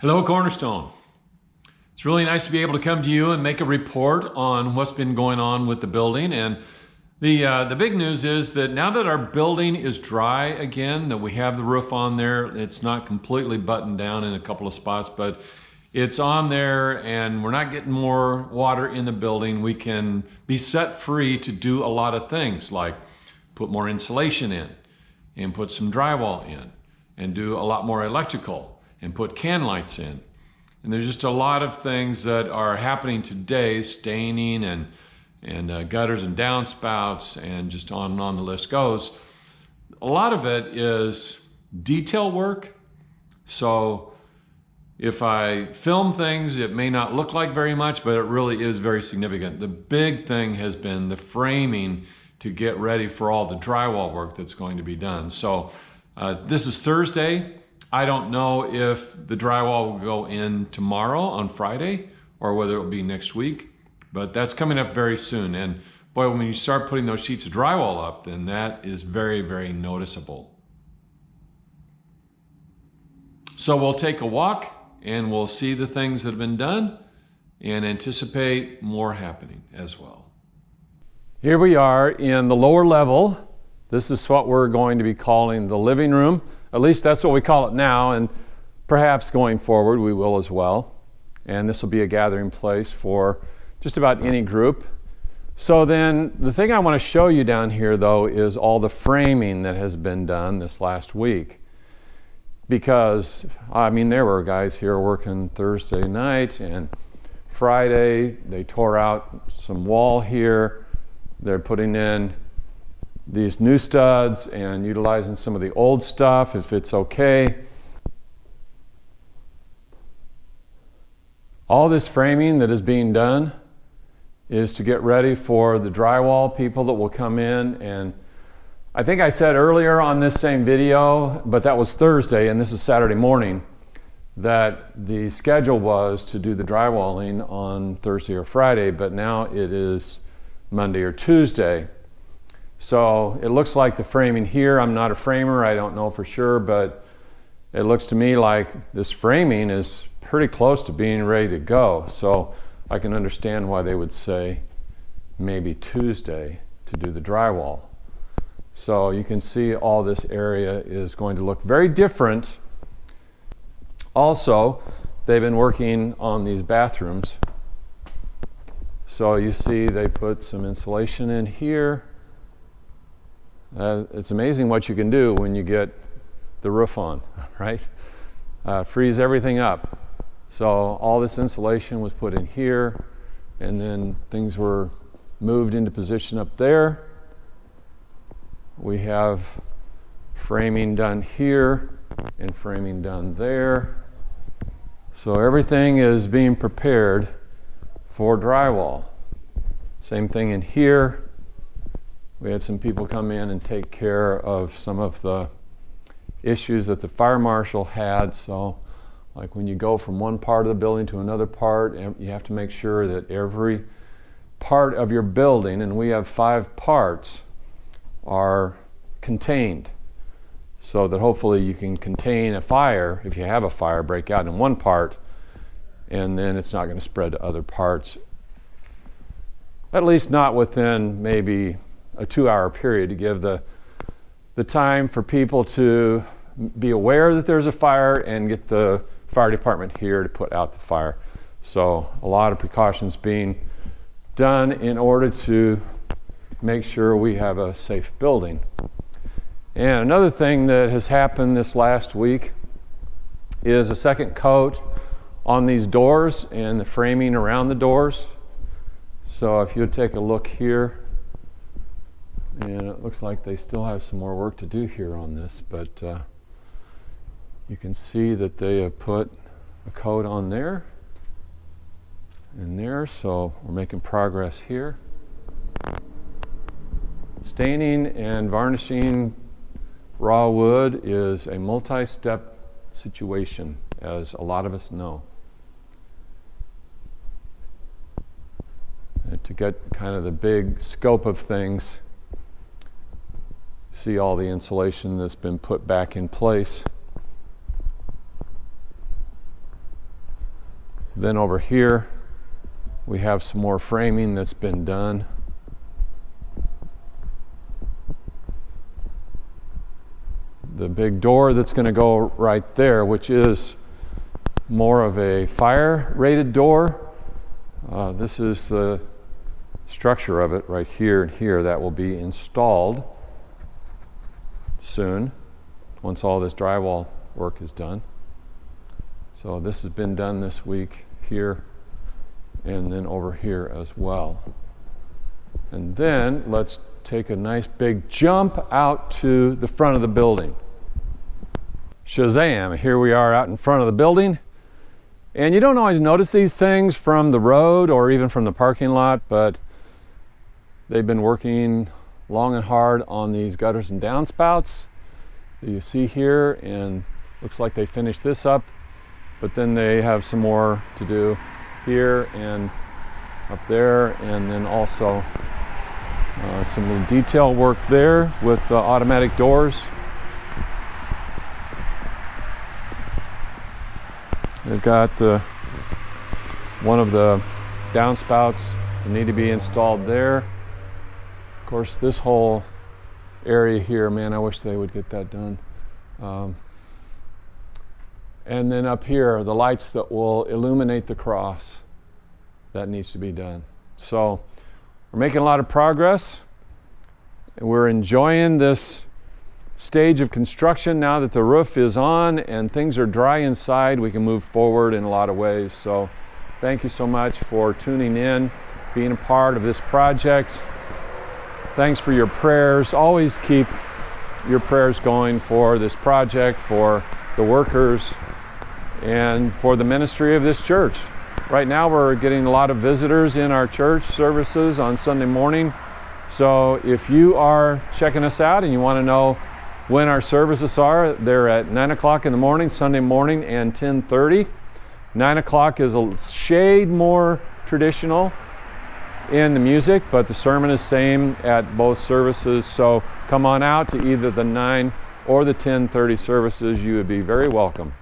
Hello, Cornerstone. It's really nice to be able to come to you and make a report on what's been going on with the building. And the big news is that now that our building is dry again, that we have the roof on there, it's not completely buttoned down in a couple of spots, but it's on there and we're not getting more water in the building. We can be set free to do a lot of things like put more insulation in and put some drywall in and do a lot more electrical and put can lights in. And there's just a lot of things that are happening today, staining and gutters and downspouts and just on and on the list goes. A lot of it is detail work. So if I film things, it may not look like very much, but it really is very significant. The big thing has been the framing to get ready for all the drywall work that's going to be done. So this is Thursday. I don't know if the drywall will go in tomorrow on Friday or whether it will be next week, but that's coming up very soon. And boy, when you start putting those sheets of drywall up, then that is very, very noticeable. So we'll take a walk and we'll see the things that have been done and anticipate more happening as well. Here we are in the lower level. This is what we're going to be calling the living room. At least that's what we call it now, and perhaps going forward we will as well. And this will be a gathering place for just about any group. So then the thing I want to show you down here though is all the framing that has been done this last week. Because, I mean, there were guys here working Thursday night and Friday. They tore out some wall here. They're putting in these new studs and utilizing some of the old stuff if it's okay. All this framing that is being done is to get ready for the drywall people that will come in. And I think I said earlier on this same video, but that was Thursday and this is Saturday morning, that the schedule was to do the drywalling on Thursday or Friday, but now it is Monday or Tuesday. So it looks like the framing here, I'm not a framer, I don't know for sure, but it looks to me like this framing is pretty close to being ready to go. So I can understand why they would say maybe Tuesday to do the drywall. So you can see all this area is going to look very different. Also, they've been working on these bathrooms. So you see they put some insulation in here. It's amazing what you can do when you get the roof on, right? Freeze everything up. So all this insulation was put in here, and then things were moved into position up there. We have framing done here and framing done there. So everything is being prepared for drywall. Same thing in here. We had some people come in and take care of some of the issues that the fire marshal had. So like when you go from one part of the building to another part, you have to make sure that every part of your building, and we have 5 parts, are contained so that hopefully you can contain a fire if you have a fire break out in one part, and then it's not going to spread to other parts, at least not within maybe a 2-hour period, to give the time for people to be aware that there's a fire and get the fire department here to put out the fire. So a lot of precautions being done in order to make sure we have a safe building. And another thing that has happened this last week is a second coat on these doors and the framing around the doors. So if you take a look here, and it looks like they still have some more work to do here on this, but you can see that they have put a coat on there and there, so we're making progress here. Staining and varnishing raw wood is a multi-step situation, as a lot of us know. And to get kind of the big scope of things, see all the insulation that's been put back in place. Then over here, we have some more framing that's been done. The big door that's going to go right there, which is more of a fire-rated door. This is the structure of it right here and here that will be installed soon once all this drywall work is done. So this has been done this week here and then over here as well. And then let's take a nice big jump out to the front of the building. Shazam! Here we are out in front of the building. And you don't always notice these things from the road or even from the parking lot, but they've been working long and hard on these gutters and downspouts that you see here, and looks like they finished this up, but then they have some more to do here and up there, and then also some little detail work there with the automatic doors. They've got one of the downspouts that need to be installed there. Of course, this whole area here, man, I wish they would get that done. And then up here, the lights that will illuminate the cross, that needs to be done. So we're making a lot of progress. We're enjoying this stage of construction now that the roof is on and things are dry inside. We can move forward in a lot of ways. So thank you so much for tuning in, being a part of this project. Thanks for your prayers. Always keep your prayers going for this project, for the workers, and for the ministry of this church. Right now we're getting a lot of visitors in our church services on Sunday morning. So if you are checking us out and you want to know when our services are, they're at 9 o'clock in the morning, Sunday morning, and 10:30. 9 o'clock is a shade more traditional in the music, but the sermon is same at both services. So come on out to either the 9 or the 10:30 services. You would be very welcome.